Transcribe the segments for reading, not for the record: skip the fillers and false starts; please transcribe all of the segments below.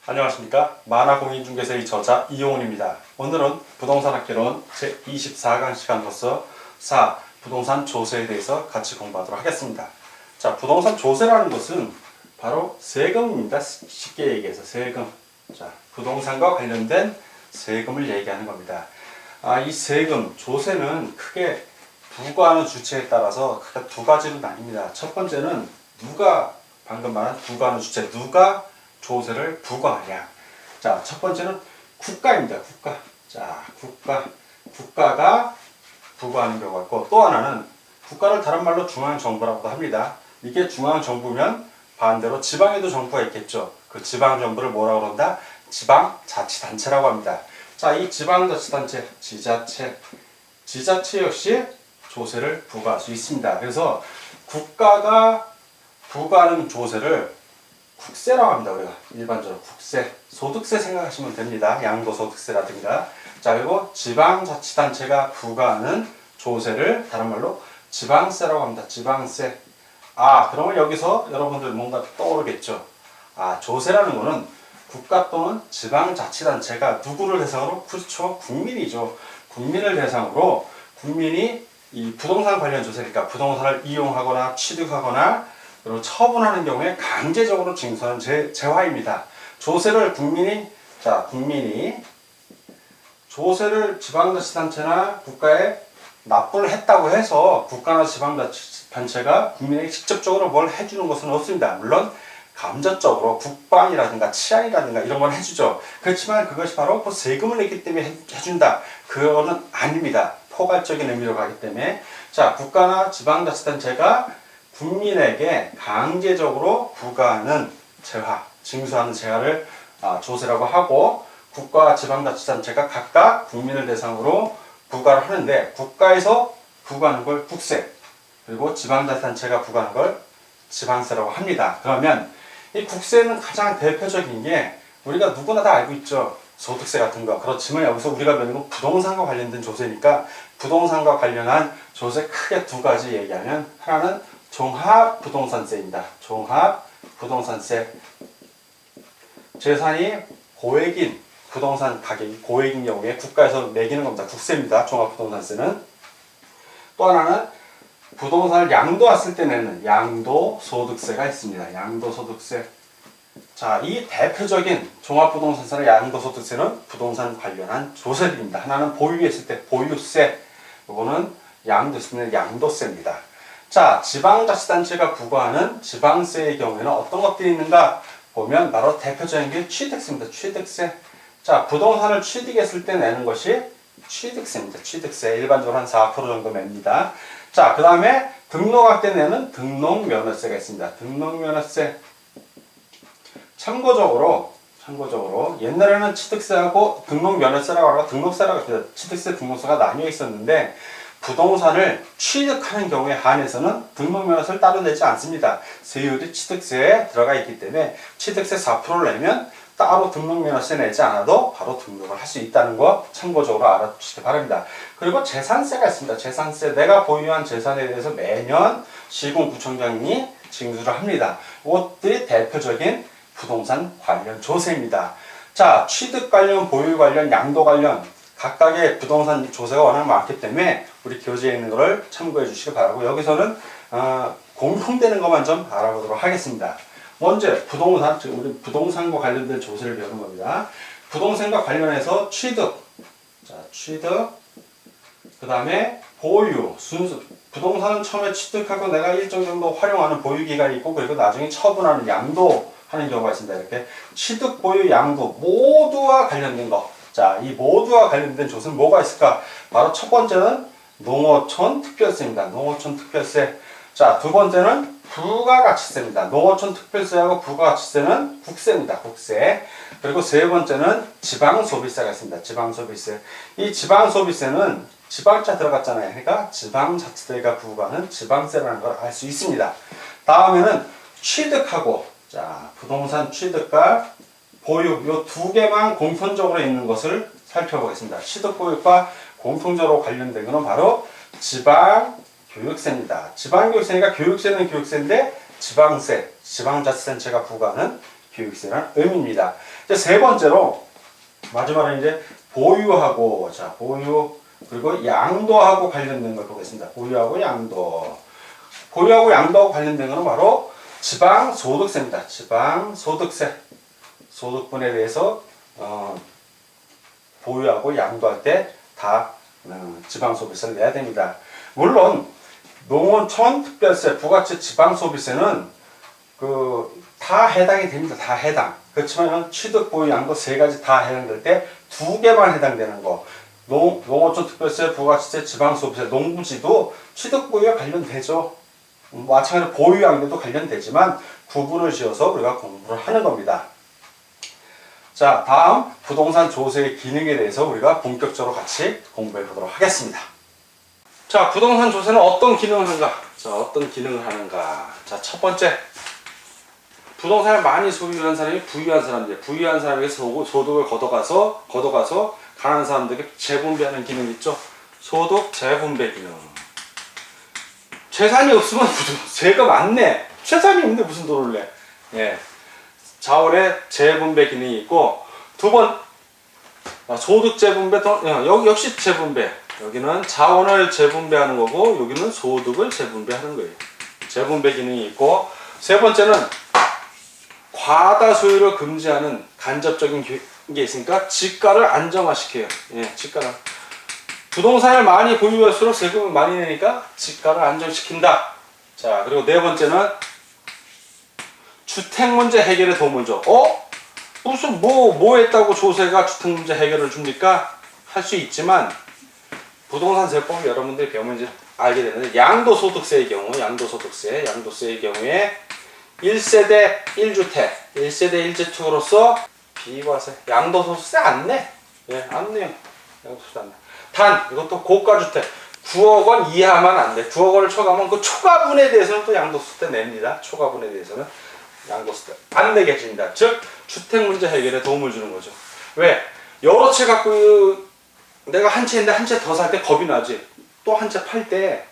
안녕하십니까. 만화공인중개사의 저자 이용훈입니다. 오늘은 부동산학개론 제24강 시간으로서 4. 부동산 조세에 대해서 같이 공부하도록 하겠습니다. 자, 부동산 조세라는 것은 바로 세금입니다. 쉽게 얘기해서 세금. 자, 부동산과 관련된 세금을 얘기하는 겁니다. 이 세금, 조세는 크게 부과하는 주체에 따라서 크게 두 가지로 나뉩니다. 첫 번째는 누가, 방금 말한 부과하는 주체, 누가 조세를 부과하냐. 자, 첫 번째는 국가입니다. 국가. 자, 국가가 부과하는 경우가 있고, 또 하나는 국가를 다른 말로 중앙정부라고도 합니다. 이게 중앙정부면 반대로 지방에도 정부가 있겠죠. 그 지방정부를 뭐라고 그런다? 지방자치단체라고 합니다. 자, 이 지방자치단체, 지자체 역시 조세를 부과할 수 있습니다. 그래서 국가가 부과하는 조세를 국세라고 합니다. 우리가 일반적으로 국세, 소득세 생각하시면 됩니다. 양도소득세라든가. 자, 그리고 지방자치단체가 부과하는 조세를 다른 말로 지방세라고 합니다. 지방세. 그러면 여기서 여러분들 뭔가 떠오르겠죠. 조세라는 거는 국가 또는 지방자치단체가 누구를 대상으로? 그렇죠. 국민이죠. 국민을 대상으로 국민이 이 부동산 관련 조세니까 부동산을 이용하거나 취득하거나 그리고 처분하는 경우에 강제적으로 징수하는 재화입니다. 조세를 국민이 조세를 지방자치단체나 국가에 납부를 했다고 해서 국가나 지방자치단체가 국민에게 직접적으로 뭘 해주는 것은 없습니다. 물론 감정적으로 국방이라든가 치안이라든가 이런 걸 해주죠. 그렇지만 그것이 바로 세금을 냈기 때문에 해준다. 그거는 아닙니다. 포괄적인 의미로 가기 때문에. 자, 국가나 지방자치단체가 국민에게 강제적으로 부과하는 재화, 징수하는 재화를 조세라고 하고, 국가와 지방자치단체가 각각 국민을 대상으로 부과를 하는데, 국가에서 부과하는 걸 국세, 그리고 지방자치단체가 부과하는 걸 지방세라고 합니다. 그러면 이 국세는 가장 대표적인 게 우리가 누구나 다 알고 있죠. 소득세 같은 거. 그렇지만 여기서 우리가 배우는 건 부동산과 관련된 조세니까 부동산과 관련한 조세 크게 두 가지 얘기하면, 하나는 종합부동산세입니다. 종합부동산세. 재산이 고액인 부동산 가격이 고액인 경우에 국가에서 매기는 겁니다. 국세입니다. 종합부동산세는. 또 하나는 부동산을 양도했을 때 내는 양도소득세가 있습니다. 양도소득세. 자, 이 대표적인 종합부동산세나 양도소득세는 부동산 관련한 조세입니다. 하나는 보유했을 때 보유세, 이거는 양도했을 때 양도세입니다. 자, 지방자치단체가 부과하는 지방세의 경우에는 어떤 것들이 있는가 보면 바로 대표적인 게 취득세입니다. 취득세. 자, 부동산을 취득했을 때 내는 것이 취득세입니다. 취득세. 일반적으로 한 4% 정도 냅니다. 자, 그 다음에 등록할 때 내는 등록면허세가 있습니다. 등록면허세. 참고적으로 옛날에는 취득세하고 등록면허세라고 하고 등록세라고 합니다. 취득세, 등록세가 나뉘어 있었는데 부동산을 취득하는 경우에 한해서는 등록면허세를 따로 내지 않습니다. 세율이 취득세에 들어가 있기 때문에 취득세 4%를 내면 따로 등록면허세 내지 않아도 바로 등록을 할 수 있다는 거 참고적으로 알아두시기 바랍니다. 그리고 재산세가 있습니다. 재산세, 내가 보유한 재산에 대해서 매년 시군구청장이 징수를 합니다. 이것들이 대표적인 부동산 관련 조세입니다. 자, 취득 관련, 보유 관련, 양도 관련 각각의 부동산 조세가 워낙 많기 때문에 우리 교재에 있는 것을 참고해 주시기 바라고, 여기서는 공통되는 것만 좀 알아보도록 하겠습니다. 먼저 우리 부동산과 관련된 조세를 배우는 겁니다. 부동산과 관련해서 취득, 그 다음에 보유, 순수. 부동산은 처음에 취득하고 내가 일정 정도 활용하는 보유 기간이 있고, 그리고 나중에 처분하는 양도하는 경우가 있습니다. 이렇게 취득, 보유, 양도 모두와 관련된 거. 자, 이 모두와 관련된 조세는 뭐가 있을까? 바로 첫 번째는 농어촌 특별세입니다. 농어촌 특별세. 자, 두 번째는 부가가치세입니다. 농어촌 특별세하고 부가가치세는 국세입니다. 국세. 그리고 세 번째는 지방소비세가 있습니다. 지방소비세. 이 지방소비세는 지방자 들어갔잖아요. 그러니까 지방자치단체가 부과하는 지방세라는 걸 알 수 있습니다. 다음에는 취득하고, 자, 부동산 취득과 보유, 이 두 개만 공통적으로 있는 것을 살펴보겠습니다. 취득, 보유과 공통적으로 관련된 것은 바로 지방교육세입니다. 지방교육세니까 교육세는 교육세인데 지방세, 지방자치단체가 부과하는 교육세라는 의미입니다. 이제 세 번째로 마지막에 이제 보유하고, 자, 보유 그리고 양도하고 관련된 걸 보겠습니다. 보유하고 양도. 보유하고 양도하고 관련된 것은 바로 지방소득세입니다. 지방소득세. 소득분에 대해서 보유하고 양도할 때 다 지방소비세를 내야 됩니다. 물론 농어촌 특별세, 부가세, 지방소비세는 다 해당이 됩니다. 다 해당. 그렇지만 취득, 보유, 양도 세 가지 다 해당될 때 두 개만 해당되는 거. 농어촌 특별세, 부가세, 지방소비세, 농부지도 취득, 보유와 관련되죠. 마찬가지로 보유, 양도도 관련되지만 구분을 지어서 우리가 공부를 하는 겁니다. 자, 다음 부동산 조세의 기능에 대해서 우리가 본격적으로 같이 공부해 보도록 하겠습니다. 자, 부동산 조세는 어떤 기능을 하는가? 자, 어떤 기능을 하는가? 자, 첫 번째. 부동산을 많이 소유한 사람이 부유한 사람들. 부유한 사람에게 소득을 걷어가서 가난한 사람들에게 재분배하는 기능 있죠? 소득 재분배 기능. 재산이 없으면 세가 많네. 재산이 없는데 무슨 돈을 내? 예. 자원의 재분배 기능이 있고, 두 번, 소득 재분배, 여기 역시 재분배. 여기는 자원을 재분배하는 거고, 여기는 소득을 재분배하는 거예요. 재분배 기능이 있고, 세 번째는 과다 소유를 금지하는 간접적인 게 있으니까 지가를 안정화시켜요. 예, 지가를. 부동산을 많이 보유할수록 세금을 많이 내니까 지가를 안정시킨다. 자, 그리고 네 번째는 주택 문제 해결에 도움을 줘. 무슨 뭐 했다고 조세가 주택 문제 해결을 줍니까? 할 수 있지만 부동산 세법 여러분들이 배우면 이제 알게 되는데, 양도소득세의 양도세의 경우에 1세대 1주택, 1세대 1주택으로서 비과세, 양도소득세 안 내. 예, 안 내요. 양도소득세 안 내. 단, 이것도 고가주택 9억 원 이하만 안 돼. 9억 원을 초과하면 그 초과분에 대해서는 또 양도소득세 냅니다. 초과분에 대해서는 양도세를 안 내게 해줍니다. 즉 주택 문제 해결에 도움을 주는 거죠. 왜? 여러 채 갖고 내가 한 채인데 한 채 더 살 때 겁이 나지. 또 한 채 팔 때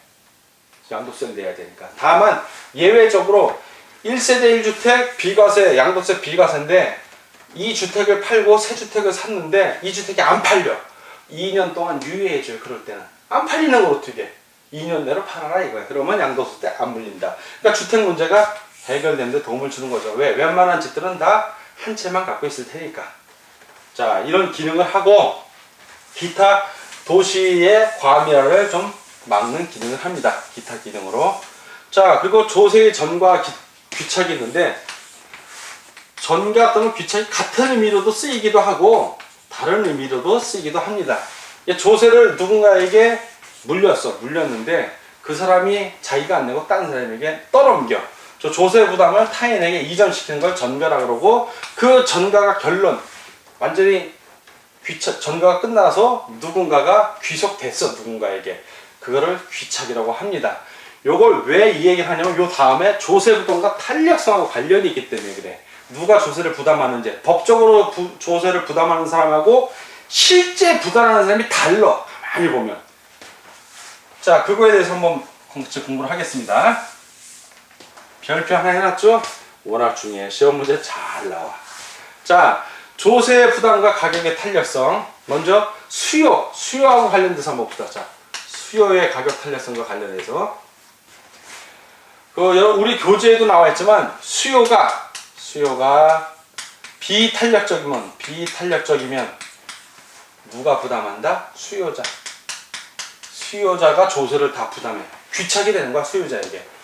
양도세를 내야 되니까. 다만 예외적으로 1세대 1주택 비과세, 양도세 비과세인데 이 주택을 팔고 새 주택을 샀는데 이 주택이 안 팔려. 2년 동안 유예해줘요. 그럴 때는. 안 팔리는 걸 어떻게 2년 내로 팔아라 이거야. 그러면 양도세 안 물린다. 그러니까 주택 문제가 해결되는 데 도움을 주는 거죠. 왜? 웬만한 집들은 다 한 채만 갖고 있을 테니까. 자, 이런 기능을 하고 기타 도시의 과밀화를 좀 막는 기능을 합니다. 기타 기능으로. 자, 그리고 조세의 전과 귀착이 있는데, 전과 또는 귀착이 같은 의미로도 쓰이기도 하고 다른 의미로도 쓰이기도 합니다. 조세를 누군가에게 물렸는데 그 사람이 자기가 안 내고 다른 사람에게 떠넘겨. 저 조세 부담을 타인에게 이전시키는 걸 전가라 그러고, 그 전가가 완전히 전가가 끝나서 누군가가 귀속됐어. 누군가에게. 그거를 귀착이라고 합니다. 요걸 왜 이 얘기를 하냐면 요 다음에 조세 부담과 탄력성하고 관련이 있기 때문에 그래. 누가 조세를 부담하는지, 법적으로 조세를 부담하는 사람하고 실제 부담하는 사람이 달라. 많이 보면. 자, 그거에 대해서 한번 공부를 하겠습니다. 별표 하나 해놨죠? 워낙 중요해. 시험 문제 잘 나와. 자, 조세 부담과 가격의 탄력성. 먼저 수요하고 관련돼서 한번 봅시다. 자, 수요의 가격 탄력성과 관련해서. 우리 교재에도 나와 있지만 수요가 비탄력적이면 누가 부담한다? 수요자가 조세를 다 부담해. 귀착이 되는 거야, 수요자에게.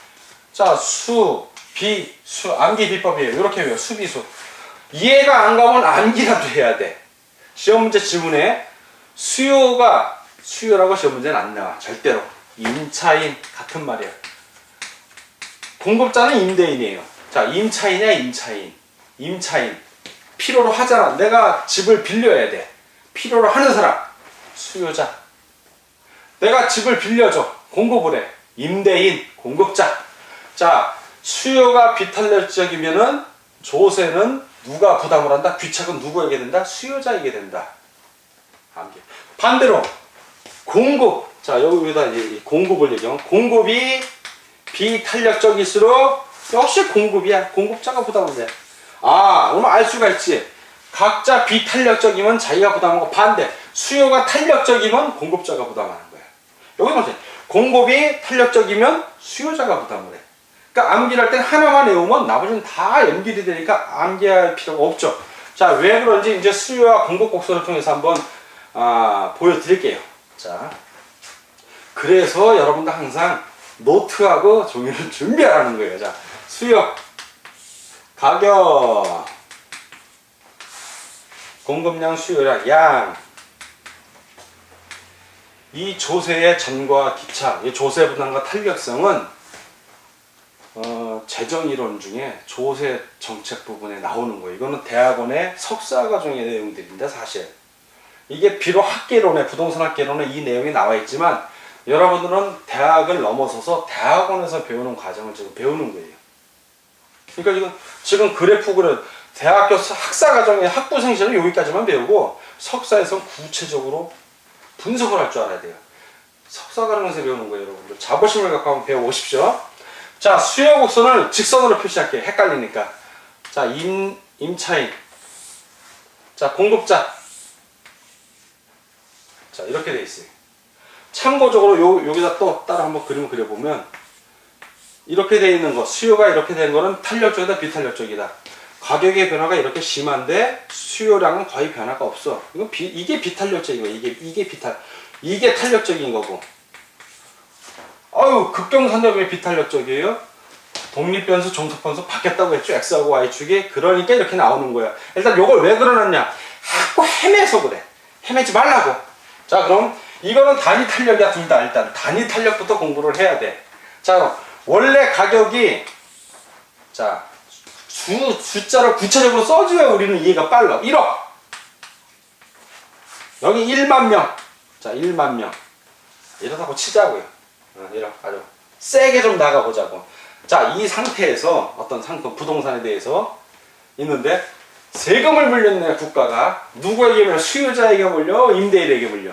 자, 암기 비법이에요. 이렇게 해요. 수비수. 이해가 안 가면 암기라도 해야 돼. 시험 문제 지문에 수요라고 시험 문제는 안 나와. 절대로. 임차인 같은 말이야. 공급자는 임대인이에요. 자, 임차인이야, 임차인. 필요로 하잖아. 내가 집을 빌려야 돼. 필요로 하는 사람. 수요자. 내가 집을 빌려줘. 공급을 해. 임대인, 공급자. 자, 수요가 비탄력적이면은 조세는 누가 부담을 한다? 귀착은 누구에게 된다? 수요자에게 된다. 반대로 공급. 자, 여기다 공급을 얘기하면 공급이 비탄력적일수록 역시 공급이야. 공급자가 부담을 해. 그럼 알 수가 있지. 각자 비탄력적이면 자기가 부담하고 반대. 수요가 탄력적이면 공급자가 부담하는 거야. 여기 보세요. 공급이 탄력적이면 수요자가 부담을 해. 그러니까 암기할 땐 하나만 외우면 나머지는 다 연결이 되니까 암기할 필요가 없죠. 자, 왜 그런지 이제 수요와 공급 곡선을 통해서 한번 보여드릴게요. 자, 그래서 여러분들 항상 노트하고 종이를 준비하라는 거예요. 자, 수요, 가격, 공급량, 수요량, 양. 이 조세의 전과 기차, 이 조세 부담과 탄력성은 재정이론 중에 조세 정책 부분에 나오는 거예요. 이거는 대학원의 석사과정의 내용들인데 사실 이게 비록 학계론에 부동산 학계론에 이 내용이 나와 있지만 여러분들은 대학을 넘어서서 대학원에서 배우는 과정을 지금 배우는 거예요. 그러니까 지금 그래프를 대학교 학사과정의 학부생실은 여기까지만 배우고 석사에서 구체적으로 분석을 할 줄 알아야 돼요. 석사과정에서 배우는 거예요, 여러분들. 자부심을 갖고 한번 배워보십시오. 자, 수요 곡선을 직선으로 표시할게요. 헷갈리니까. 자, 임차인. 자, 공급자. 자, 이렇게 돼 있어요. 참고적으로 여기다 또 따로 한번 그림을 그려보면 이렇게 돼 있는 거, 수요가 이렇게 되는 거는 탄력적이다, 비탄력적이다. 가격의 변화가 이렇게 심한데 수요량은 거의 변화가 없어. 이게 비탄력적인 거예요. 이게 탄력적인 거고. 극경산력 왜 비탄력적이에요? 독립변수, 종속변수 바뀌었다고 했죠. X하고 Y축이. 그러니까 이렇게 나오는 거야. 일단 요걸 왜 그러느냐. 자꾸 헤매서 그래. 헤매지 말라고. 자, 그럼 이거는 단위 탄력이야, 둘 다. 일단 단위 탄력부터 공부를 해야 돼. 자, 원래 가격이 자 숫자를 구체적으로 써줘야 우리는 이해가 빨라. 1억. 여기 1만 명. 자, 1만 명. 이러다고 치자고요. 1억. 아주 세게 좀 나가보자고. 자, 이 상태에서 어떤 상품, 부동산에 대해서 있는데 세금을 물렸네, 국가가. 누구에게 물려? 수요자에게 물려? 임대인에게 물려?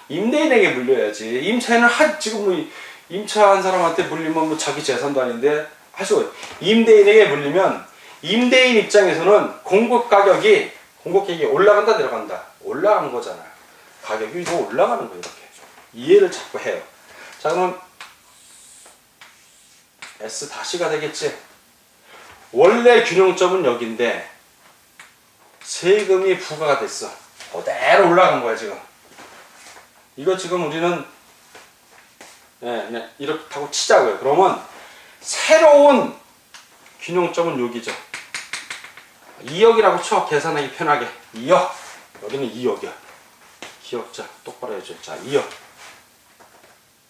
임대인에게 물려야지. 임차인은 지금 임차한 사람한테 물리면 자기 재산도 아닌데 하시고, 임대인에게 물리면 임대인 입장에서는 공급 가격이 올라간다, 내려간다? 올라간 거잖아. 가격이 더 올라가는 거예요. 이렇게 이해를 자꾸 해요. 자, 그럼 S-가 되겠지. 원래 균형점은 여기인데 세금이 부과가 됐어. 그대로 올라간 거야 지금. 이거 지금 우리는 이렇게 하고 치자고요. 그러면 새로운 균형점은 여기죠. 2억이라고 쳐. 계산하기 편하게. 2억. 여기는 2억이야. 기억자 똑바로 해줘. 자, 2억.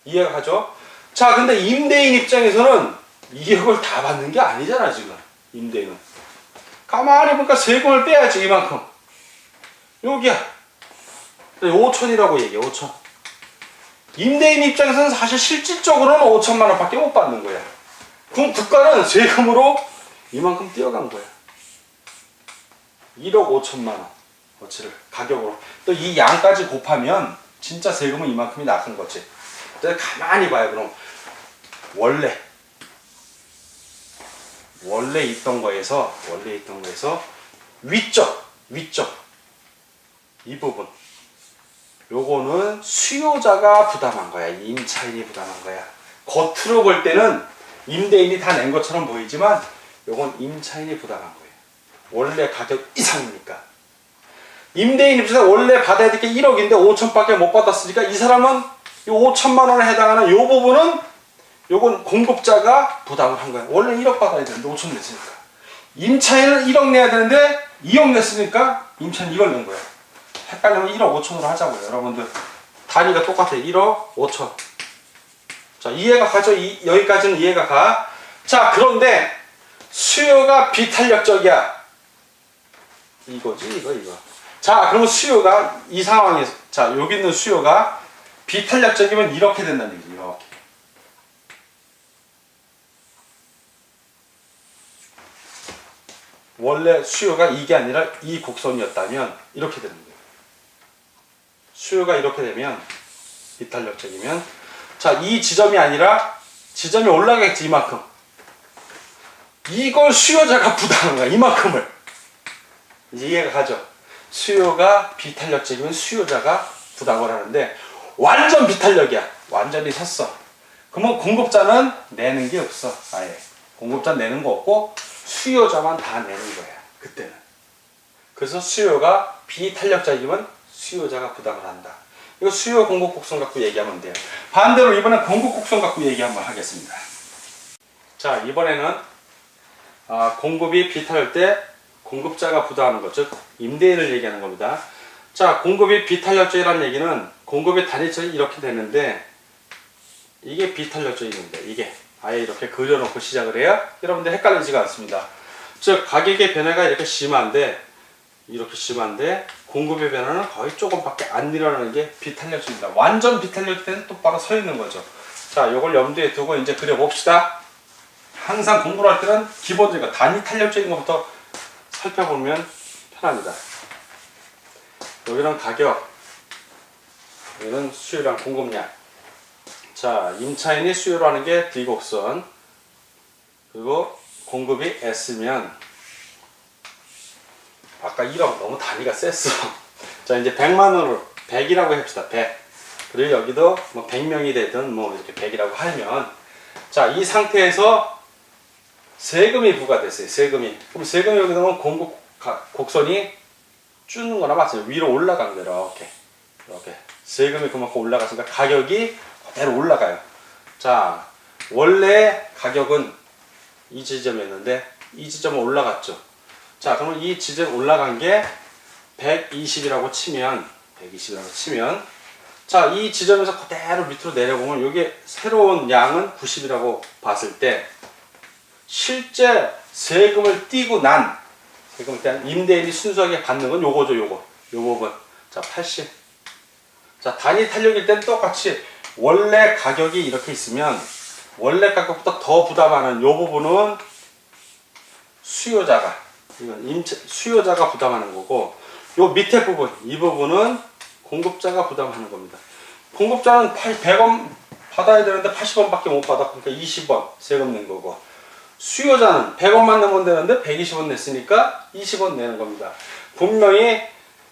이해가 가죠? 자, 근데 임대인 입장에서는 2억을 다 받는 게 아니잖아, 지금. 임대인은. 가만히 보니까 세금을 빼야지, 이만큼. 여기야. 5천이라고 얘기해, 5천. 임대인 입장에서는 사실 실질적으로는 5천만 원밖에 못 받는 거야. 그럼 국가는 세금으로 이만큼 뛰어간 거야. 1억 5천만 원. 어치를 가격으로. 또 이 양까지 곱하면 진짜 세금은 이만큼이 나간 거지. 가만히 봐요. 그럼 원래 있던 거에서 위쪽 이 부분 요거는 수요자가 부담한 거야. 임차인이 부담한 거야. 겉으로 볼 때는 임대인이 다 낸 것처럼 보이지만 요건 임차인이 부담한 거예요. 원래 가격 이상이니까. 임대인 입장에서 원래 받아야 될 게 1억인데 5천밖에 못 받았으니까 이 사람은 이 5천만 원에 해당하는 요 부분은 요건 공급자가 부담을 한 거야. 원래 1억 받아야 되는데 5천 냈으니까. 임차인은 1억 내야 되는데 2억 냈으니까 임차인 이걸 낸 거야. 헷갈리면 1억 5천으로 하자고요. 여러분들 단위가 똑같아요. 1억 5천. 자, 이해가 가죠? 여기까지는 이해가 가. 자, 그런데 수요가 비탄력적이야. 이거지, 이거. 자, 그러면 수요가 이 상황에서, 자, 여기 있는 수요가 비탄력적이면 이렇게 된다는 얘기죠. 이렇게. 원래 수요가 이게 아니라 이 곡선이었다면 이렇게 되는 거예요. 수요가 이렇게 되면 비탄력적이면, 자, 이 지점이 아니라 지점이 올라가겠지, 이만큼. 이걸 수요자가 부담한 거야, 이만큼을. 이제 이해가 가죠? 수요가 비탄력적이면 수요자가 부담을 하는데 완전 비탄력이야. 완전히 섰어. 그러면 공급자는 내는 게 없어. 아예. 공급자 내는 거 없고 수요자만 다 내는 거야. 그때는. 그래서 수요가 비탄력적이면 수요자가 부담을 한다. 이거 수요 공급 곡선 갖고 얘기하면 돼요. 반대로 이번엔 공급 곡선 갖고 얘기 한번 하겠습니다. 자, 이번에는 공급이 비탄할 때 공급자가 부담하는 것, 즉 임대인을 얘기하는 겁니다. 자, 공급이 비탄력적이라는 얘기는 공급의 단위처럼 이렇게 되는데 이게 비탄력적입니다. 이게 아예 이렇게 그려놓고 시작을 해야 여러분들 헷갈리지가 않습니다. 즉 가격의 변화가 이렇게 심한데 공급의 변화는 거의 조금밖에 안 일어나는 게 비탄력적입니다. 완전 비탄력 때는 똑바로 서 있는 거죠. 자, 요걸 염두에 두고 이제 그려봅시다. 항상 공부를 할 때는 기본적인 거, 단위 탄력적인 것부터 살펴보면 편합니다. 여기는 가격, 여기는 수요량 공급량. 자, 임차인이 수요로 하는 게 D곡선, 그리고 공급이 S면 아까 1억 너무 단위가 셌어. 자, 이제 100만원으로 100이라고 합시다. 100. 그리고 여기도 뭐 100명이 되든 뭐 이렇게 100이라고 하면, 자, 이 상태에서 세금이 부과됐어요. 세금이. 그럼 세금이 여기 넣으면 공급 곡선이 쭈는 거나 마찬가지로 위로 올라간 거예요. 이렇게. 세금이 그만큼 올라갔으니까 가격이 그대로 올라가요. 자, 원래 가격은 이 지점이었는데 이 지점은 올라갔죠. 자, 그러면 이 지점 올라간 게 120이라고 치면, 자, 이 지점에서 그대로 밑으로 내려보면 이게 새로운 양은 90이라고 봤을 때 실제 세금을 떼고 난 임대인이 순수하게 받는 건 요거죠. 요 부분. 자, 80. 자, 단위 탄력일 때는 똑같이 원래 가격이 이렇게 있으면 원래 가격보다 더 부담하는 요 부분은 수요자가 부담하는 거고, 요 밑에 부분, 이 부분은 공급자가 부담하는 겁니다. 공급자는 100원 받아야 되는데 80원밖에 못 받아. 그러니까 20원 세금 낸 거고, 수요자는 100원만 내면 되는데 120원 냈으니까 20원 내는 겁니다. 분명히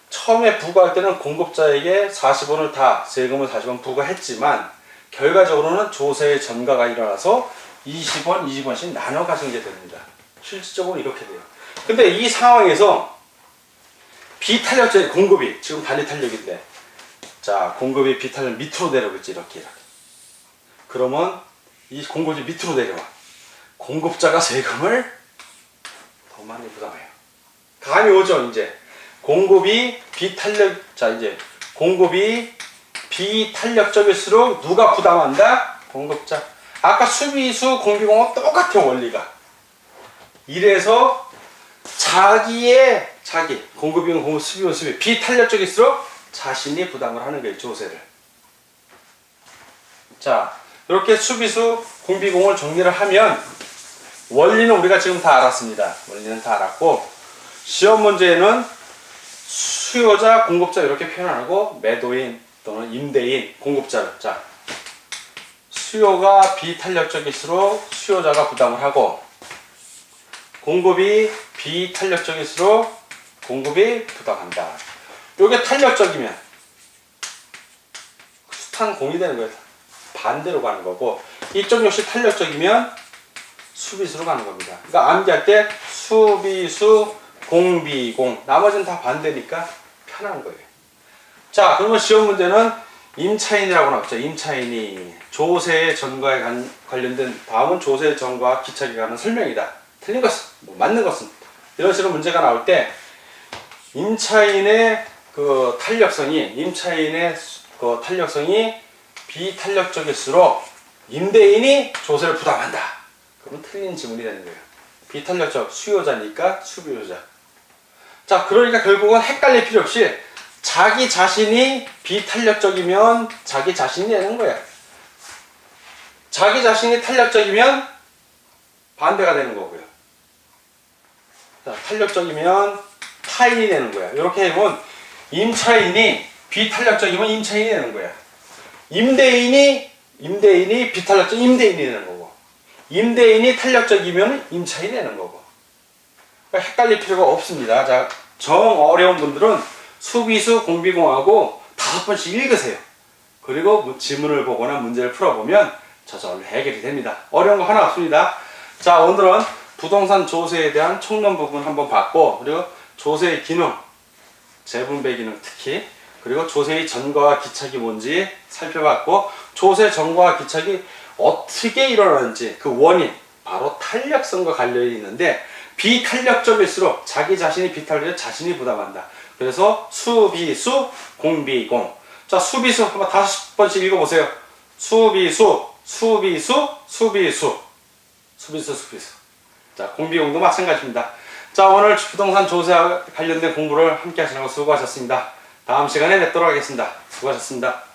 처음에 부과할 때는 공급자에게 40원을 다 세금을 40원 부과했지만 결과적으로는 조세의 전가가 일어나서 20원, 20원씩 나눠 가진 게 됩니다. 실질적으로 이렇게 돼요. 근데 이 상황에서 비탄력적인 공급이 지금 단위 탄력인데, 자, 공급이 비탄력 밑으로 내려오겠지. 이렇게. 그러면 이 공급이 밑으로 내려와. 공급자가 세금을 더 많이 부담해요. 감이 오죠, 이제. 공급이 비탄력적일수록 누가 부담한다? 공급자. 아까 수비수 공비공은 똑같아, 원리가. 이래서 공급이건 공급, 수비건 수비, 비탄력적일수록 자신이 부담을 하는 거예요, 조세를. 자, 이렇게 수비수 공비공을 정리를 하면 원리는 우리가 지금 다 알았습니다. 원리는 다 알았고, 시험 문제에는 수요자, 공급자 이렇게 표현하고, 매도인 또는 임대인, 공급자를. 자, 수요가 비탄력적일수록 수요자가 부담을 하고, 공급이 비탄력적일수록 공급이 부담한다. 요게 탄력적이면 숱한 공이 되는 거예요. 반대로 가는 거고, 이쪽 역시 탄력적이면 수비수로 가는 겁니다. 그러니까 암기할 때 수비수, 공비공, 나머지는 다 반대니까 편한 거예요. 자, 그러면 시험 문제는 임차인이라고 나왔죠. 임차인이 조세 전가에 관련된, 다음은 조세 전가와 기차기간은 설명이다. 틀린 것은, 맞는 것은, 이런 식으로 문제가 나올 때 임차인의 그 탄력성이 비탄력적일수록 임대인이 조세를 부담한다. 그러면 틀린 지문이 되는 거예요. 비탄력적, 수요자니까 수비요자. 자, 그러니까 결국은 헷갈릴 필요 없이 자기 자신이 비탄력적이면 자기 자신이 내는 거야. 자기 자신이 탄력적이면 반대가 되는 거고요. 자, 탄력적이면 타인이 내는 거야. 이렇게 하면 임차인이 비탄력적이면 임차인이 내는 거야. 임대인이 비탄력적, 임대인이 내는 거고, 임대인이 탄력적이면 임차인이 내는 거고. 그러니까 헷갈릴 필요가 없습니다. 자, 정 어려운 분들은 수비수 공비공하고 5번씩 읽으세요. 그리고 지문을 보거나 문제를 풀어보면 저절로 해결이 됩니다. 어려운 거 하나 없습니다. 자, 오늘은 부동산 조세에 대한 총론 부분 한번 봤고, 그리고 조세의 기능, 재분배 기능 특히, 그리고 조세의 전과와 기착이 뭔지 살펴봤고, 조세 전과와 기착이 어떻게 일어나는지 그 원인, 바로 탄력성과 관련이 있는데, 비탄력적일수록 자기 자신이 비탄력 자신이 부담한다. 그래서 수비수, 공비공. 자, 수비수 한번 5번씩 읽어보세요. 수비수, 수비수, 수비수. 수비수, 수비수. 자, 공비공도 마찬가지입니다. 자, 오늘 부동산 조세와 관련된 공부를 함께 하시느라고 수고하셨습니다. 다음 시간에 뵙도록 하겠습니다. 수고하셨습니다.